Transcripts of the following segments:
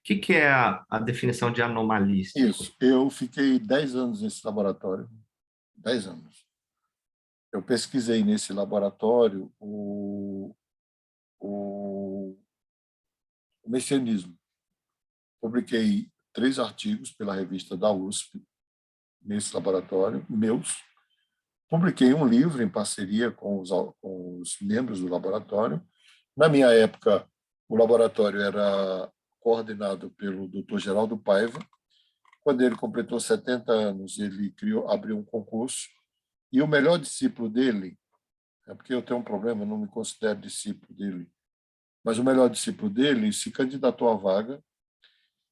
que é a definição de anomalístico? Isso. Eu fiquei 10 anos nesse laboratório. 10 anos. Eu pesquisei nesse laboratório o messianismo. Publiquei 3 artigos pela revista da USP, nesse laboratório, meus. Publiquei um livro em parceria com os membros do laboratório. Na minha época, o laboratório era coordenado pelo Dr. Geraldo Paiva. Quando ele completou 70 anos, ele abriu um concurso, e o melhor discípulo dele, é porque eu tenho um problema, eu não me considero discípulo dele, mas o melhor discípulo dele se candidatou à vaga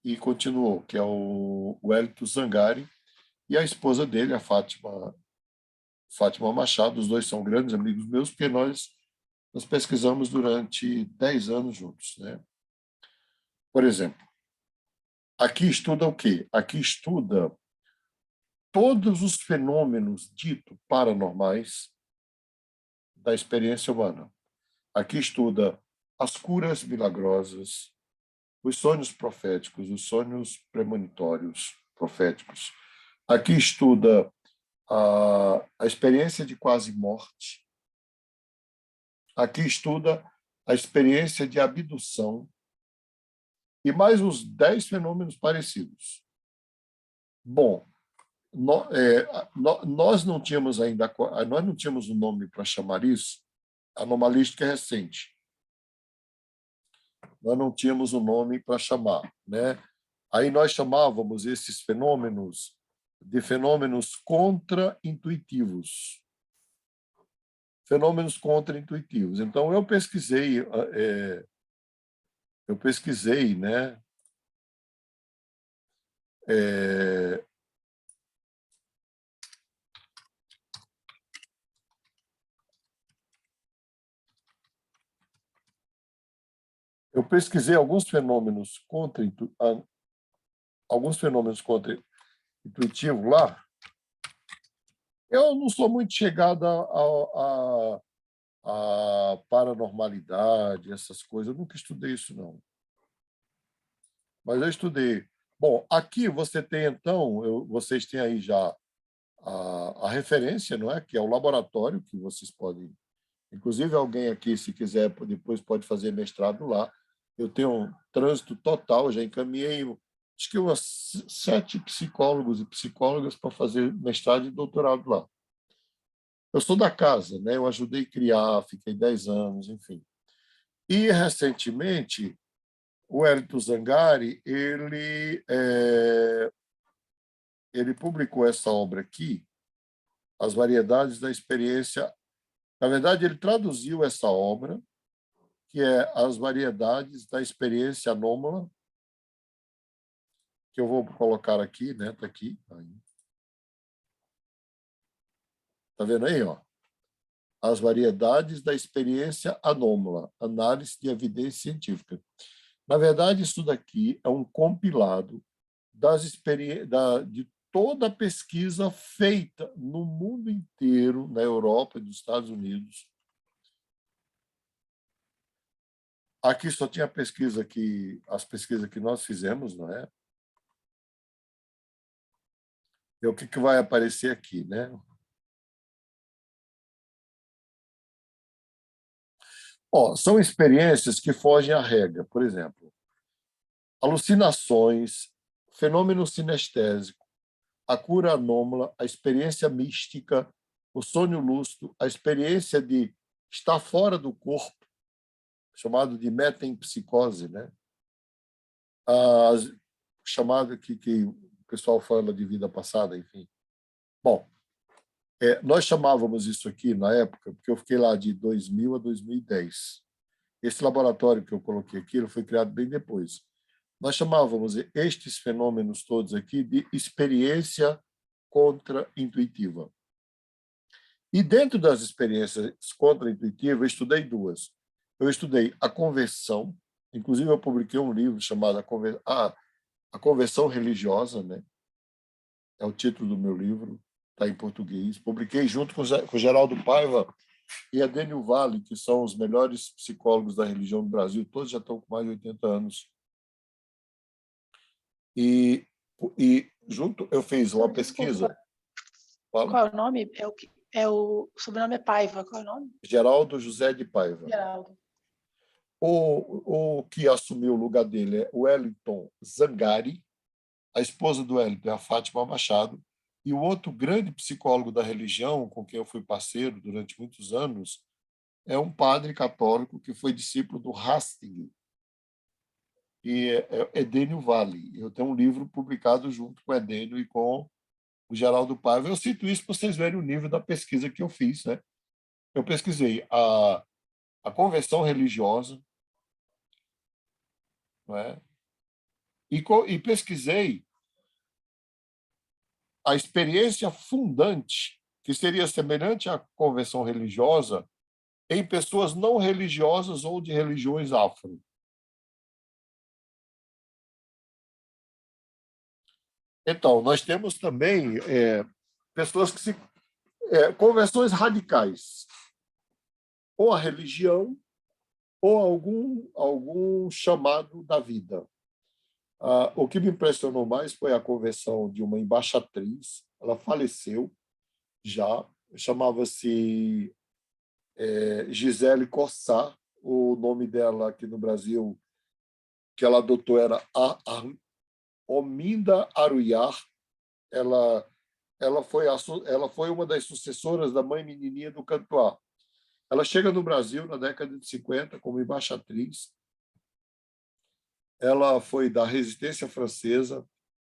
e continuou, que é o Wellington Zangari, e a esposa dele, a Fátima Machado. Os dois são grandes amigos meus, porque nós pesquisamos durante 10 anos juntos, né? Por exemplo, aqui estuda o quê? Aqui estuda todos os fenômenos ditos paranormais da experiência humana. Aqui estuda as curas milagrosas, os sonhos proféticos, os sonhos premonitórios proféticos. Aqui estuda a experiência de quase morte. Aqui estuda a experiência de abdução e mais uns 10 fenômenos parecidos. Bom, nós não tínhamos ainda, nós não tínhamos um nome para chamar isso. A anomalística é recente. Nós não tínhamos um nome para chamar, né? Aí nós chamávamos esses fenômenos de fenômenos contra-intuitivos. Fenômenos contra-intuitivos. Então, eu pesquisei, né? Eu pesquisei alguns fenômenos contra-intuitivos lá. Eu não sou muito chegada a paranormalidade, essas coisas. Eu nunca estudei isso, não. Mas eu estudei. Bom, aqui você tem, então, vocês têm aí já a referência, não é? Que é o laboratório que vocês podem... Inclusive, alguém aqui, se quiser, depois pode fazer mestrado lá. Eu tenho um trânsito total, já encaminhei, acho que umas 7 psicólogos e psicólogas para fazer mestrado e doutorado lá. Eu sou da casa, né? Eu ajudei a criar, fiquei 10 anos, enfim. E, recentemente, o Wellington Zangari, ele publicou essa obra aqui, As Variedades da Experiência. Na verdade, ele traduziu essa obra, que é As Variedades da Experiência Anômala, que eu vou colocar aqui, né? Está aqui. Está vendo aí, ó? As Variedades da Experiência Anômala, Análise de Evidência Científica. Na verdade, isso daqui é um compilado de toda a pesquisa feita no mundo inteiro, na Europa e nos Estados Unidos. Aqui só tinha as pesquisas que nós fizemos, não é? E o que vai aparecer aqui, né? São experiências que fogem à regra, por exemplo, alucinações, fenômeno sinestésico, a cura anômala, a experiência mística, o sonho lúcido, a experiência de estar fora do corpo, chamado de metempsicose, né? Chamado que o pessoal fala de vida passada, enfim. Bom, nós chamávamos isso aqui na época, porque eu fiquei lá de 2000 a 2010. Esse laboratório que eu coloquei aqui, ele foi criado bem depois. Nós chamávamos estes fenômenos todos aqui de experiência contra-intuitiva. E dentro das experiências contra-intuitivas, eu estudei 2. Eu estudei a conversão, inclusive eu publiquei um livro chamado A Conversão Religiosa, né? É o título do meu livro, está em português. Publiquei junto com o Geraldo Paiva e a Dênio Vale, que são os melhores psicólogos da religião do Brasil, todos já estão com mais de 80 anos. E, e junto, eu fiz uma pesquisa. Desculpa, Fala. qual é o nome? O sobrenome é Paiva, qual é o nome? Geraldo José de Paiva. Geraldo. O que assumiu o lugar dele é o Wellington Zangari, a esposa do Wellington é a Fátima Machado, e o outro grande psicólogo da religião, com quem eu fui parceiro durante muitos anos, é um padre católico que foi discípulo do Hastig, que é Edênio Vale. Eu tenho um livro publicado junto com o Edênio e com o Geraldo Paiva. Eu cito isso para vocês verem o nível da pesquisa que eu fiz, né? Eu pesquisei a conversão religiosa, não é? E pesquisei a experiência fundante, que seria semelhante à conversão religiosa, em pessoas não religiosas ou de religiões afro. Então, nós temos também pessoas que se... conversões radicais, ou a religião, ou algum chamado da vida. O que me impressionou mais foi a conversão de uma embaixatriz. Ela faleceu já, chamava-se Gisele Cossá. O nome dela aqui no Brasil, que ela adotou, era Ominda Aruyar. Ela foi uma das sucessoras da mãe menininha do Cantuá. Ela chega no Brasil na década de 50 como embaixatriz. Ela foi da Resistência Francesa,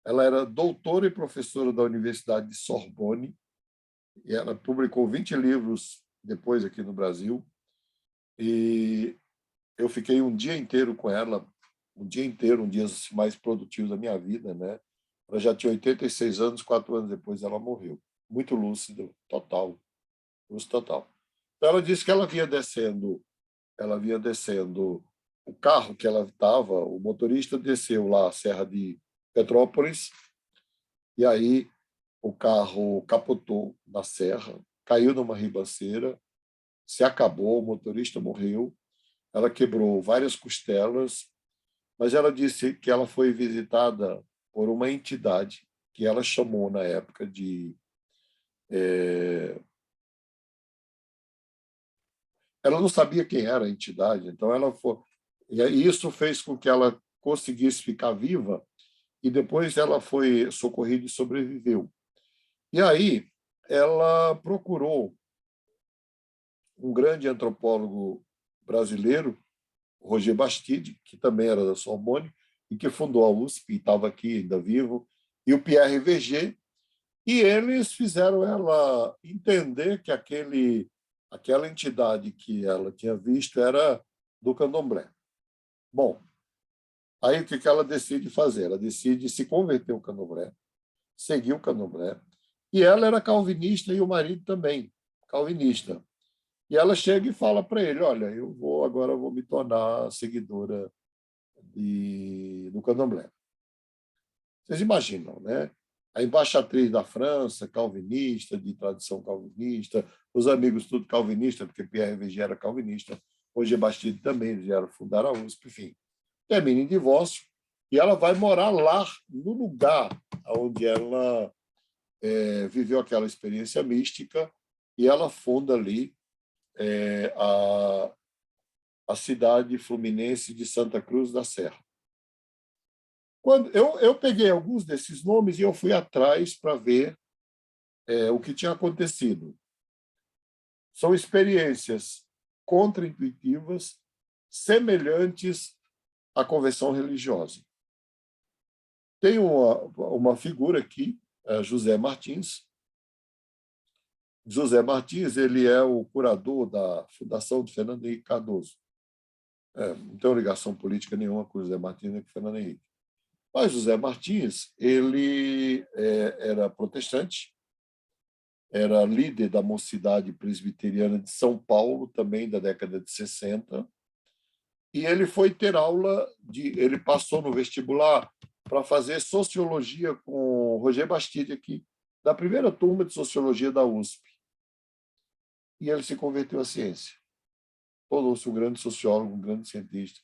ela era doutora e professora da Universidade de Sorbonne, e ela publicou 20 livros depois aqui no Brasil, e eu fiquei um dia inteiro com ela, um dos mais produtivos da minha vida, né? Ela já tinha 86 anos, 4 anos depois ela morreu. Muito lúcida, total, luz total. Então, ela disse que ela vinha descendo o carro que ela estava, o motorista desceu lá a Serra de Petrópolis, e aí o carro capotou na serra, caiu numa ribanceira, se acabou, o motorista morreu, ela quebrou várias costelas, mas ela disse que ela foi visitada por uma entidade que ela chamou na época de... Ela não sabia quem era a entidade, então ela foi... E isso fez com que ela conseguisse ficar viva, e depois ela foi socorrida e sobreviveu. E aí ela procurou um grande antropólogo brasileiro, Roger Bastide, que também era da Sorbonne, e que fundou a USP, e estava aqui ainda vivo, e o Pierre Verger, e eles fizeram ela entender que aquela entidade que ela tinha visto era do candomblé. Bom, aí o que ela decide fazer? Ela decide se converter ao candomblé, seguir o candomblé, e ela era calvinista e o marido também, calvinista. E ela chega e fala para ele, olha, agora vou me tornar seguidora do candomblé. Vocês imaginam, né? A embaixatriz da França, calvinista, de tradição calvinista, os amigos tudo calvinista, porque Pierre Verger era calvinista, hoje Bastide também, eles vieram fundar a USP, enfim. Termina em divórcio e ela vai morar lá, no lugar onde ela viveu aquela experiência mística, e ela funda ali a cidade fluminense de Santa Cruz da Serra. Quando eu peguei alguns desses nomes e eu fui atrás para ver o que tinha acontecido. São experiências contraintuitivas, semelhantes à conversão religiosa. Tem uma figura aqui, José Martins. José Martins, ele é o curador da Fundação de Fernando Henrique Cardoso. Não tem ligação política nenhuma com José Martins nem com Fernando Henrique. Mas José Martins, ele era protestante, era líder da Mocidade Presbiteriana de São Paulo, também da década de 60, e ele foi ter aula, ele passou no vestibular para fazer sociologia com Roger Bastide aqui, da primeira turma de sociologia da USP. E ele se converteu à ciência. Tornou-se um grande sociólogo, um grande cientista,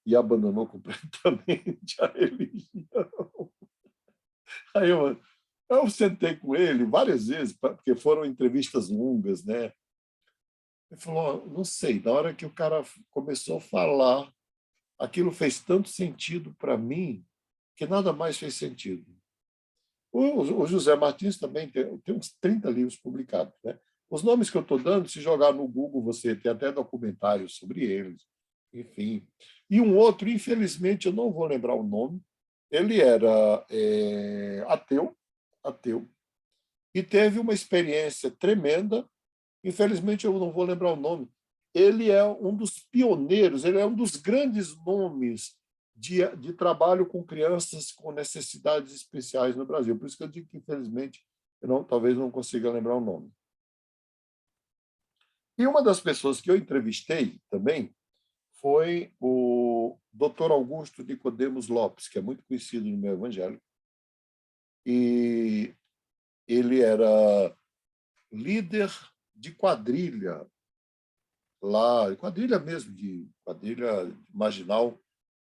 e abandonou completamente a religião. Aí eu sentei com ele várias vezes, porque foram entrevistas longas, né? Ele falou, não sei, na hora que o cara começou a falar, aquilo fez tanto sentido para mim que nada mais fez sentido. O José Martins também tem uns 30 livros publicados, né? Os nomes que eu estou dando, se jogar no Google, você tem até documentários sobre eles, enfim. E um outro, infelizmente, eu não vou lembrar o nome, ele era ateu, e teve uma experiência tremenda, infelizmente eu não vou lembrar o nome. Ele é um dos pioneiros, ele é um dos grandes nomes de trabalho com crianças com necessidades especiais no Brasil. Por isso que eu digo que, infelizmente, talvez não consiga lembrar o nome. E uma das pessoas que eu entrevistei também foi o Dr. Augusto Nicodemos Lopes, que é muito conhecido no meio evangélico. E ele era líder de quadrilha lá, quadrilha mesmo, de quadrilha marginal,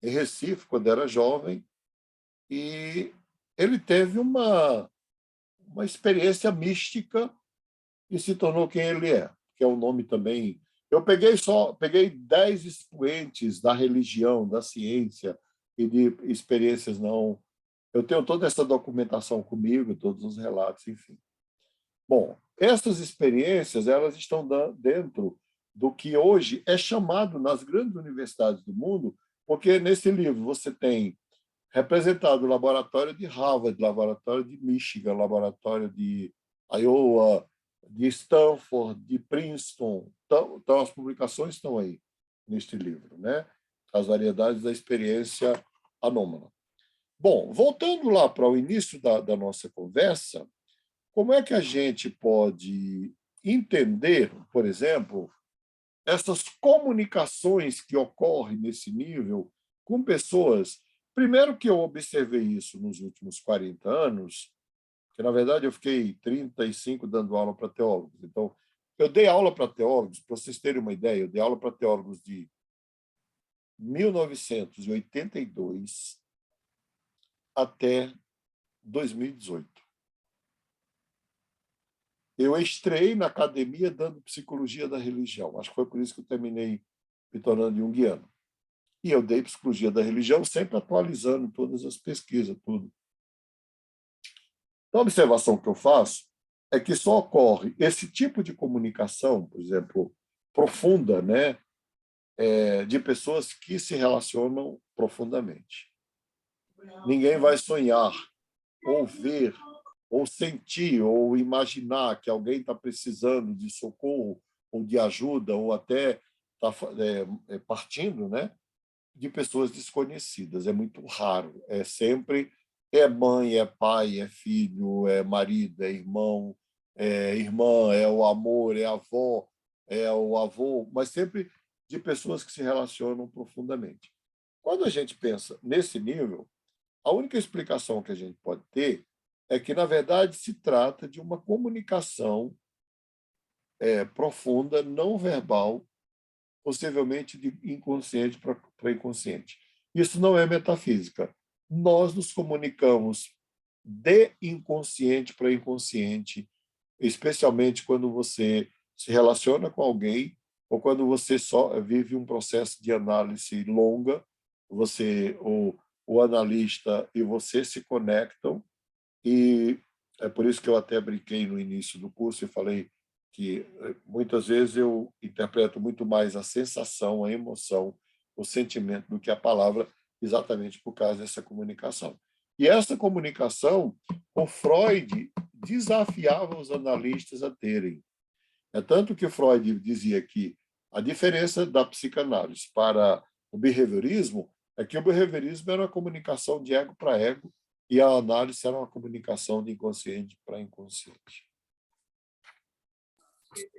em Recife, quando era jovem, e ele teve uma experiência mística e se tornou quem ele é, que é o nome também. Eu peguei 10 expoentes da religião, da ciência e de experiências não. Eu tenho toda essa documentação comigo, todos os relatos, enfim. Bom, essas experiências elas estão dentro do que hoje é chamado nas grandes universidades do mundo, porque nesse livro você tem representado o laboratório de Harvard, laboratório de Michigan, laboratório de Iowa, de Stanford, de Princeton. Então as publicações estão aí neste livro, né? As variedades da experiência anômala. Bom, voltando lá para o início da nossa conversa, como é que a gente pode entender, por exemplo, essas comunicações que ocorrem nesse nível com pessoas. Primeiro que eu observei isso nos últimos 40 anos, que, na verdade, eu fiquei 35 dando aula para teólogos. Então, eu dei aula para teólogos, para vocês terem uma ideia, eu dei aula para teólogos de 1982 até 2018. Eu estrei na academia dando psicologia da religião. Acho que foi por isso que eu terminei me tornando junguiano. E eu dei psicologia da religião, sempre atualizando todas as pesquisas, tudo. Então, a observação que eu faço é que só ocorre esse tipo de comunicação, por exemplo, profunda, né, de pessoas que se relacionam profundamente. Ninguém vai sonhar, ou ver, ou sentir, ou imaginar que alguém está precisando de socorro, ou de ajuda, ou até está partindo, né, de pessoas desconhecidas. É muito raro. É sempre mãe, é pai, é filho, é marido, é irmão, é irmã, é o amor, é a avó, é o avô, mas sempre de pessoas que se relacionam profundamente. Quando a gente pensa nesse nível, a única explicação que a gente pode ter é que, na verdade, se trata de uma comunicação profunda, não verbal, possivelmente de inconsciente para inconsciente. Isso não é metafísica. Nós nos comunicamos de inconsciente para inconsciente, especialmente quando você se relaciona com alguém ou quando você só vive um processo de análise longa, você, o analista e você se conectam, e é por isso que eu até brinquei no início do curso e falei que muitas vezes eu interpreto muito mais a sensação, a emoção, o sentimento do que a palavra, exatamente por causa dessa comunicação. E essa comunicação, o Freud desafiava os analistas a terem. É tanto que Freud dizia que a diferença da psicanálise para o behaviorismo é que o behaviorismo era uma comunicação de ego para ego e a análise era uma comunicação de inconsciente para inconsciente.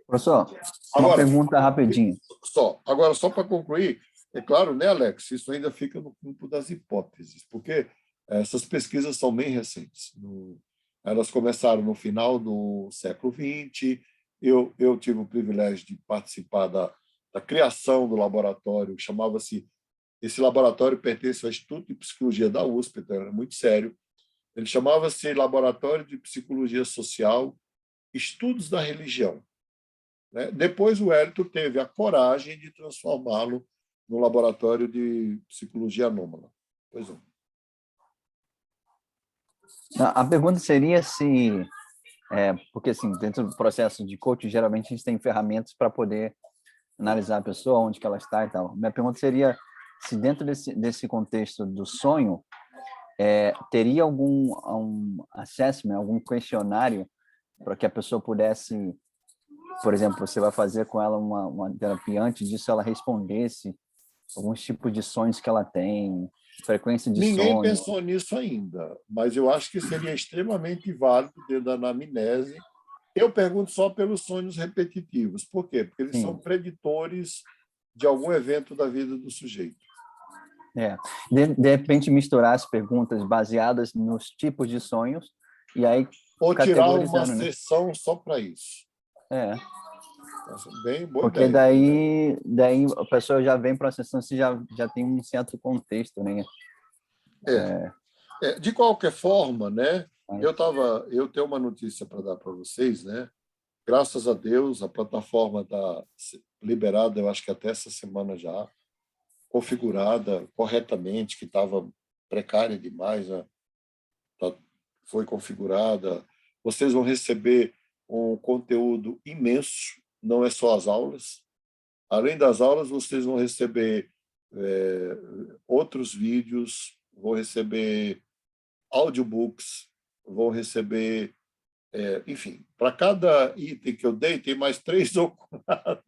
Professor, uma pergunta rapidinho. Agora, só para concluir, é claro, né, Alex, isso ainda fica no campo das hipóteses, porque essas pesquisas são bem recentes. Elas começaram no final do século XX. Eu tive o privilégio de participar da criação do laboratório, que chamava-se... Esse laboratório pertence ao Instituto de Psicologia da USP, então era muito sério. Ele chamava-se Laboratório de Psicologia Social, Estudos da Religião, né? Depois o Hélito teve a coragem de transformá-lo no Laboratório de Psicologia Anômala. Pois é. A pergunta seria se, porque assim, dentro do processo de coaching, geralmente a gente tem ferramentas para poder analisar a pessoa, onde que ela está e tal. Minha pergunta seria se dentro desse contexto do sonho, teria algum assessment, algum questionário para que a pessoa pudesse, por exemplo, você vai fazer com ela uma terapia, antes disso ela respondesse alguns tipos de sonhos que ela tem, frequência de Ninguém sonho. pensou nisso ainda, mas eu acho que seria extremamente válido dentro da anamnese. Eu pergunto só pelos sonhos repetitivos. Por quê? Porque eles são preditores de algum evento da vida do sujeito. De repente, misturar as perguntas baseadas nos tipos de sonhos e aí ou tirar uma né? sessão só para isso. Bem boa porque ideia. daí a pessoa já vem para a sessão, se já tem um certo contexto, né? De qualquer forma, né? Eu tenho uma notícia para dar para vocês, né? Graças a Deus, a plataforma está liberada, eu acho que até essa semana já, configurada corretamente, que estava precária demais, né? Foi configurada. Vocês vão receber um conteúdo imenso, não é só as aulas. Além das aulas, vocês vão receber outros vídeos, vão receber audiobooks, vão receber... enfim, para cada item que eu dei, tem mais 3 ou 4.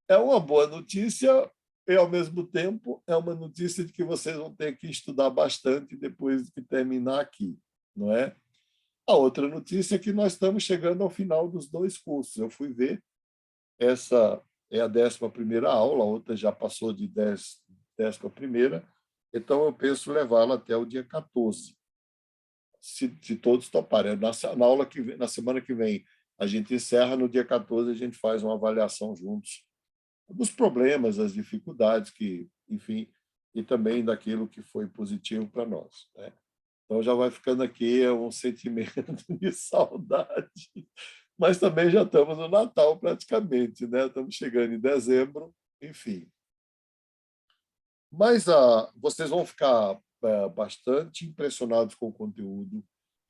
É uma boa notícia e, ao mesmo tempo, é uma notícia de que vocês vão ter que estudar bastante depois que terminar aqui, não é? A outra notícia é que nós estamos chegando ao final dos 2 cursos. Eu fui ver, essa é a 11ª aula, a outra já passou de 11ª, então eu penso levá-la até o dia 14, se todos toparem. Na aula que vem, na semana que vem, a gente encerra, no dia 14 a gente faz uma avaliação juntos dos problemas, das dificuldades, enfim, e também daquilo que foi positivo para nós, né? Então, já vai ficando aqui um sentimento de saudade. Mas também já estamos no Natal, praticamente, né? Estamos chegando em dezembro, enfim. Mas vocês vão ficar bastante impressionados com o conteúdo.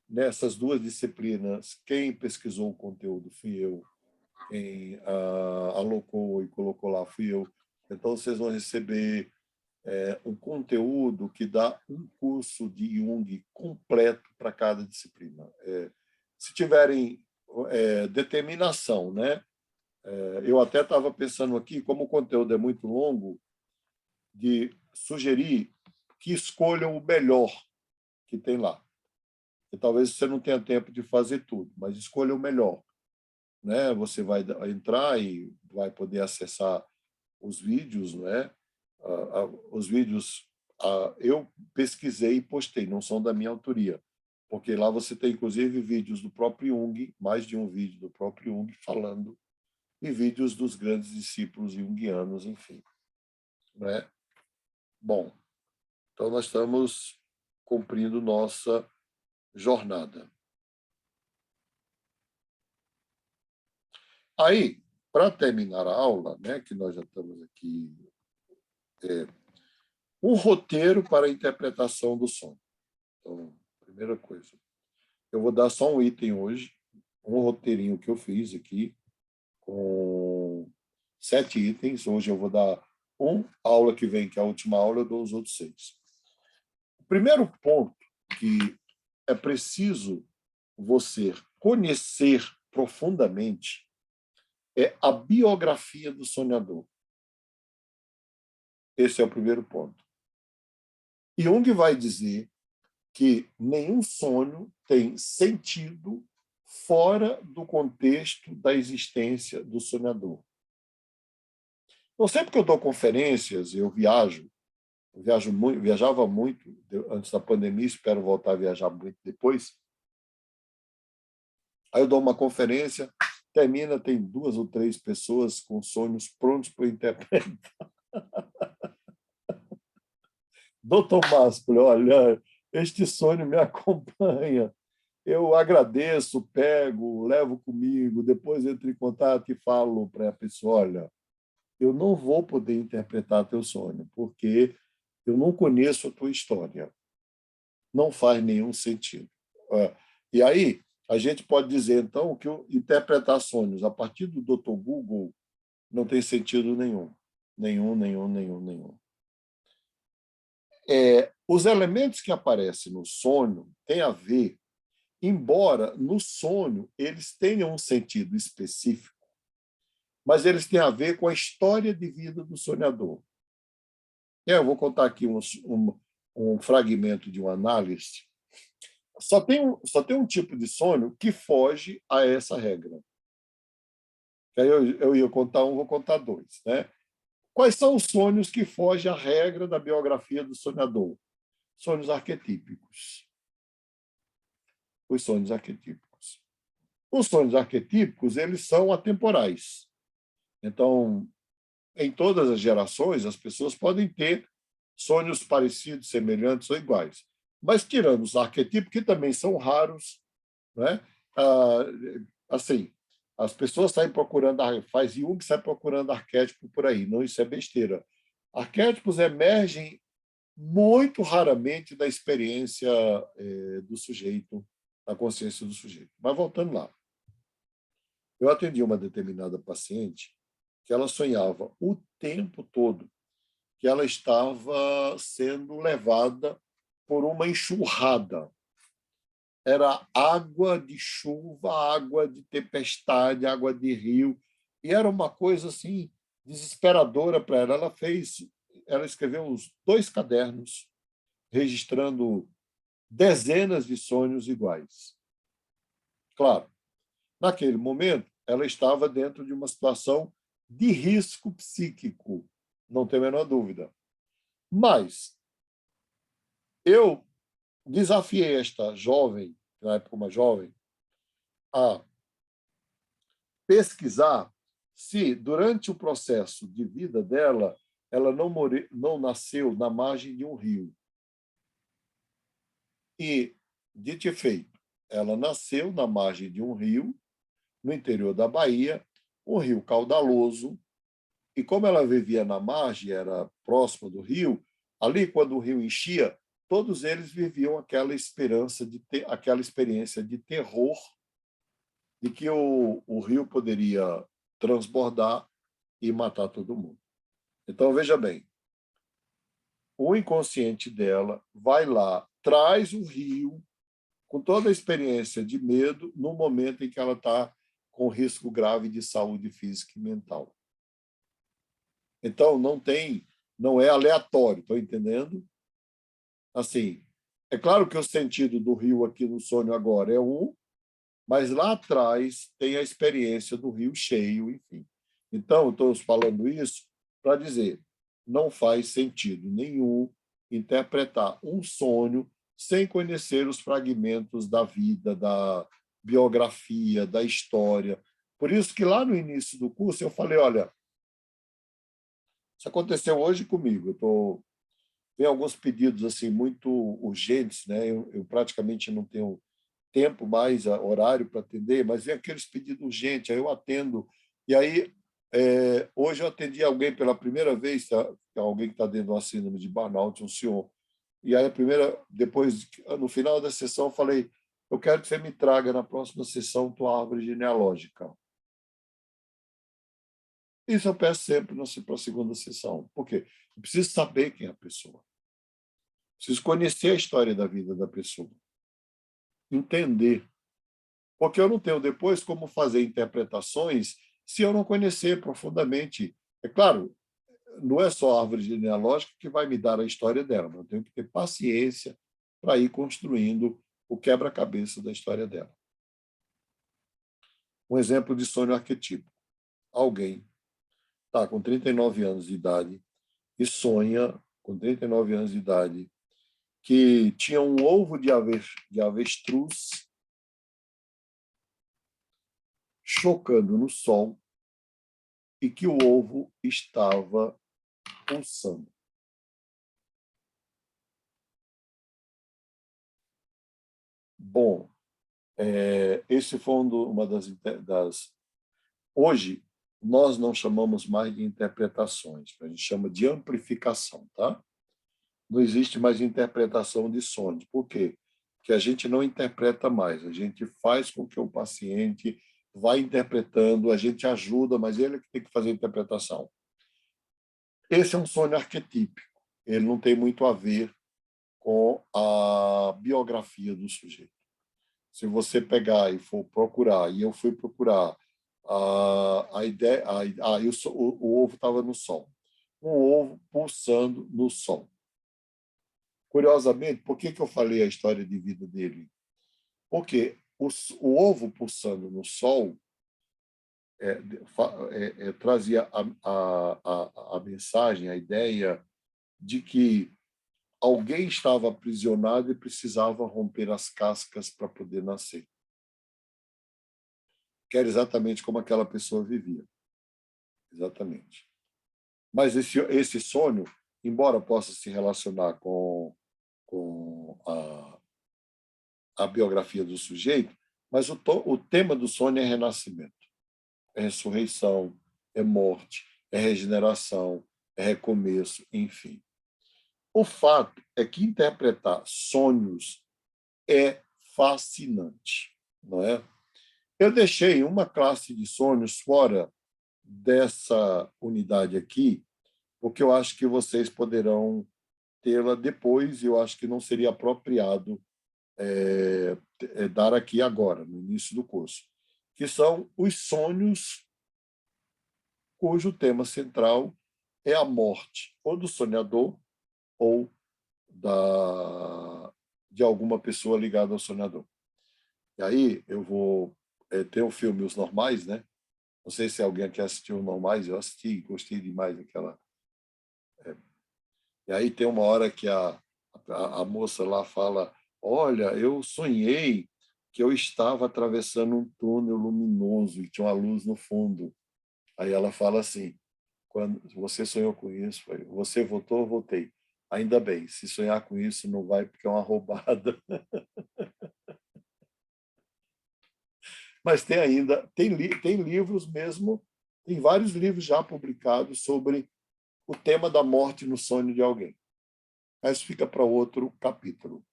Nessas 2 disciplinas, quem pesquisou o conteúdo fui eu, quem alocou e colocou lá fui eu. Então, vocês vão receber um conteúdo que dá um curso de Jung completo para cada disciplina. Se tiverem determinação, né? Eu até estava pensando aqui, como o conteúdo é muito longo, de sugerir que escolham o melhor que tem lá. E talvez você não tenha tempo de fazer tudo, mas escolha o melhor, né? Você vai entrar e vai poder acessar os vídeos, né? Os vídeos eu pesquisei e postei, não são da minha autoria, porque lá você tem, inclusive, vídeos do próprio Jung, mais de um vídeo do próprio Jung falando, e vídeos dos grandes discípulos junguianos, enfim. Né? Bom, então nós estamos cumprindo nossa jornada. Aí, para terminar a aula, né, que nós já estamos aqui, um roteiro para a interpretação do som. Então, primeira coisa, eu vou dar só um item hoje, um roteirinho que eu fiz aqui, com 7 itens. Hoje eu vou dar a aula que vem, que é a última aula, eu dou os outros 6. O primeiro ponto que é preciso você conhecer profundamente é a biografia do sonhador. Esse é o primeiro ponto. Jung vai dizer que nenhum sonho tem sentido fora do contexto da existência do sonhador. Então, sempre que eu dou conferências, eu viajava muito antes da pandemia, espero voltar a viajar muito depois. Aí eu dou uma conferência, termina, tem 2 ou 3 pessoas com sonhos prontos para interpretar. Doutor Másculo, olha, este sonho me acompanha. Eu agradeço, pego, levo comigo, depois entro em contato e falo para a pessoa, olha, eu não vou poder interpretar teu sonho, porque eu não conheço a tua história. Não faz nenhum sentido. E aí, a gente pode dizer, então, que interpretar sonhos a partir do Dr. Google não tem sentido nenhum. Nenhum. Os elementos que aparecem no sonho têm a ver, embora no sonho eles tenham um sentido específico, mas eles têm a ver com a história de vida do sonhador. Eu vou contar aqui um fragmento de uma análise. Só tem um tipo de sonho que foge a essa regra. Aí eu ia contar um, vou contar dois. Né? Quais são os sonhos que fogem à regra da biografia do sonhador? Sonhos arquetípicos. Os sonhos arquetípicos. Os sonhos arquetípicos, eles são atemporais. Então, em todas as gerações, as pessoas podem ter sonhos parecidos, semelhantes ou iguais. Mas, tirando os arquetípicos, que também são raros, né? Assim, as pessoas saem procurando, faz Jung sai procurando arquétipo por aí. Não, isso é besteira. Arquétipos emergem muito raramente da experiência do sujeito, da consciência do sujeito. Mas voltando lá. Eu atendi uma determinada paciente que ela sonhava o tempo todo que ela estava sendo levada por uma enxurrada. Era água de chuva, água de tempestade, água de rio, e era uma coisa assim desesperadora para ela. Ela escreveu uns 2 cadernos registrando dezenas de sonhos iguais. Claro, naquele momento ela estava dentro de uma situação de risco psíquico, não tem a menor dúvida. Mas eu desafiei esta jovem, na época uma jovem, a pesquisar se, durante o processo de vida dela, ela não nasceu na margem de um rio. E, dito e feito, ela nasceu na margem de um rio, no interior da Bahia, um rio caudaloso, e como ela vivia na margem, era próxima do rio, ali, quando o rio enchia, todos eles viviam aquela aquela experiência de terror de que o rio poderia transbordar e matar todo mundo. Então, veja bem, o inconsciente dela vai lá, traz o rio com toda a experiência de medo no momento em que ela está com risco grave de saúde física e mental. Então, não é aleatório, estou entendendo? Assim, é claro que o sentido do rio aqui no sonho agora é um, mas lá atrás tem a experiência do rio cheio, enfim. Então, estou falando isso para dizer, não faz sentido nenhum interpretar um sonho sem conhecer os fragmentos da vida, da biografia, da história. Por isso que lá no início do curso eu falei, olha, isso aconteceu hoje comigo. Tem alguns pedidos assim muito urgentes, né? Eu praticamente não tenho tempo mais, horário para atender, mas vem aqueles pedidos urgentes, aí eu atendo. E aí, hoje eu atendi alguém pela primeira vez, alguém que está dentro de uma síndrome de burnout, um senhor. E aí, depois, no final da sessão, eu falei, eu quero que você me traga na próxima sessão tua árvore genealógica. Isso eu peço sempre para a segunda sessão. Por quê? Eu preciso saber quem é a pessoa. Preciso conhecer a história da vida da pessoa. Entender. Porque eu não tenho depois como fazer interpretações se eu não conhecer profundamente. É claro, não é só a árvore genealógica que vai me dar a história dela, mas eu tenho que ter paciência para ir construindo o quebra-cabeça da história dela. Um exemplo de sonho arquetípico. Alguém está com 39 anos de idade e sonha, com 39 anos de idade, que tinha um ovo de avestruz chocando no sol e que o ovo estava pulsando. Bom, esse foi uma das... Hoje, nós não chamamos mais de interpretações, a gente chama de amplificação, tá? Não existe mais interpretação de sonhos. Por quê? Porque a gente não interpreta mais, a gente faz com que o paciente vá interpretando, a gente ajuda, mas ele é que tem que fazer a interpretação. Esse é um sonho arquetípico, ele não tem muito a ver com a biografia do sujeito. Se você pegar e for procurar, e eu fui procurar, a ideia, o ovo estava no sol, um ovo pulsando no sol. Curiosamente, por que eu falei a história de vida dele? Porque o ovo pulsando no sol trazia a mensagem, a ideia de que alguém estava aprisionado e precisava romper as cascas para poder nascer. Que era exatamente como aquela pessoa vivia. Exatamente. Mas esse sonho, embora possa se relacionar com a biografia do sujeito, mas o tema do sonho é renascimento, é ressurreição, é morte, é regeneração, é recomeço, enfim. O fato é que interpretar sonhos é fascinante, não é? Eu deixei uma classe de sonhos fora dessa unidade aqui, porque eu acho que vocês poderão tê-la depois, e eu acho que não seria apropriado dar aqui agora, no início do curso, que são os sonhos cujo tema central é a morte, ou do sonhador, ou de alguma pessoa ligada ao sonhador. E aí eu vou ter o filme Os Normais, né? Não sei se alguém aqui assistiu Os Normais, eu assisti, gostei demais daquela. E aí tem uma hora que a moça lá fala: olha, eu sonhei que eu estava atravessando um túnel luminoso e tinha uma luz no fundo. Aí ela fala assim: quando você sonhou com isso, você votou, eu votei. Ainda bem, se sonhar com isso não vai porque é uma roubada. Mas tem livros mesmo, tem vários livros já publicados sobre o tema da morte no sonho de alguém. Mas fica para outro capítulo.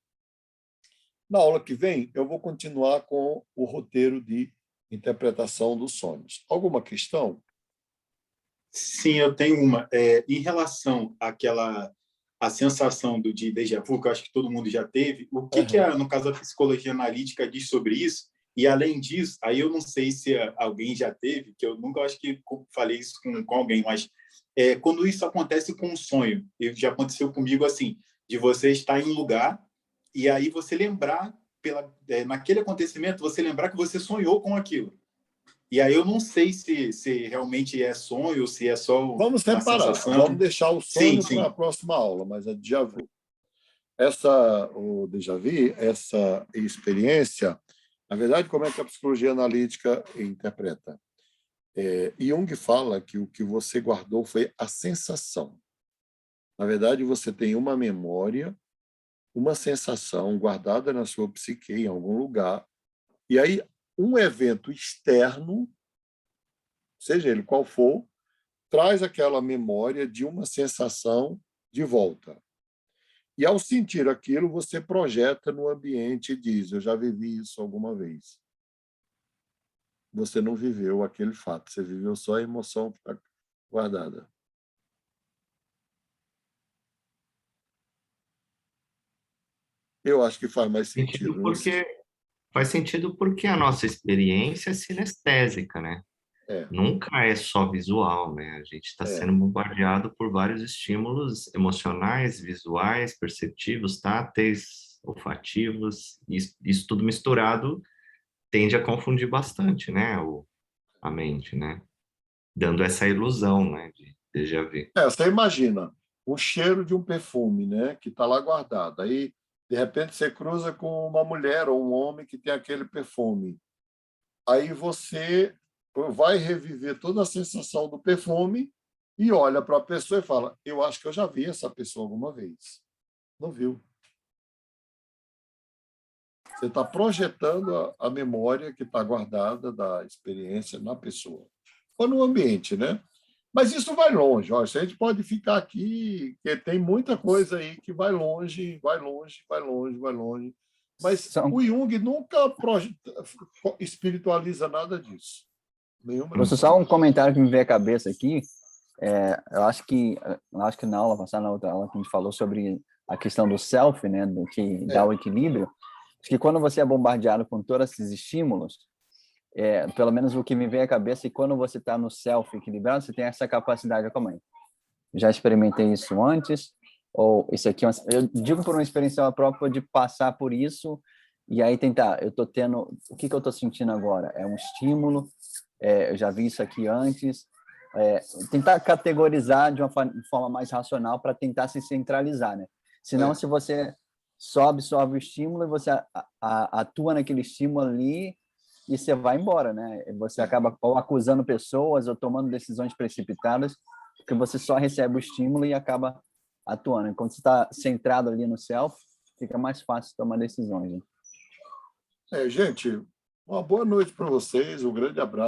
Na aula que vem, eu vou continuar com o roteiro de interpretação dos sonhos. Alguma questão? Sim, eu tenho uma. Em relação àquela a sensação de déjà vu, que eu acho que todo mundo já teve, o que no caso, a psicologia analítica diz sobre isso? E, além disso, aí eu não sei se alguém já teve, que eu nunca acho que falei isso com alguém, mas quando isso acontece com um sonho, já aconteceu comigo assim, de você estar em um lugar e aí você lembrar, naquele acontecimento, você lembrar que você sonhou com aquilo. E aí eu não sei se realmente é sonho, se é só Vamos uma separar, sensação. vamos deixar o sonho Sim. para a próxima aula, mas a déjà vu. O déjà vu, essa experiência, na verdade, como é que a psicologia analítica interpreta? Jung fala que o que você guardou foi a sensação. Na verdade, você tem uma memória, uma sensação guardada na sua psique, em algum lugar, e aí um evento externo, seja ele qual for, traz aquela memória de uma sensação de volta. E, ao sentir aquilo, você projeta no ambiente e diz: eu já vivi isso alguma vez. Você não viveu aquele fato, você viveu só a emoção que está guardada. Eu acho que faz mais sentido. Faz sentido porque a nossa experiência é sinestésica, né? É, Nunca é só visual, né? A gente está é. sendo bombardeado por vários estímulos emocionais, visuais, perceptivos, táteis, olfativos. Isso tudo misturado tende a confundir bastante, né? A mente, né? Dando essa ilusão, né? De déjà vu. Você imagina o cheiro de um perfume, né, que está lá guardado. Aí, de repente, você cruza com uma mulher ou um homem que tem aquele perfume. Aí você vai reviver toda a sensação do perfume e olha para a pessoa e fala: eu acho que eu já vi essa pessoa alguma vez. Não viu. Você está projetando a memória que está guardada da experiência na pessoa, ou no ambiente, né? Mas isso vai longe. Ó, a gente pode ficar aqui, porque tem muita coisa aí que vai longe, vai longe, vai longe, vai longe. Mas o Jung nunca espiritualiza nada disso. Só um comentário que me veio à cabeça aqui. Eu acho que na aula passada, na outra aula, que a gente falou sobre a questão do self, né, do que dá o equilíbrio. Acho que quando você é bombardeado com todos esses estímulos, pelo menos o que me vem à cabeça, e quando você está no self equilibrado, você tem essa capacidade, como já experimentei isso antes, ou isso aqui, eu digo por uma experiência própria de passar por isso, e aí tentar, eu estou tendo, o que eu estou sentindo agora? É um estímulo, eu já vi isso aqui antes, tentar categorizar de uma forma mais racional para tentar se centralizar, né? Senão, se você só absorve o estímulo e você atua naquele estímulo ali e você vai embora, né? Você acaba ou acusando pessoas ou tomando decisões precipitadas porque você só recebe o estímulo e acaba atuando. Quando você está centrado ali no self, fica mais fácil tomar decisões. Né? Gente, uma boa noite para vocês, um grande abraço.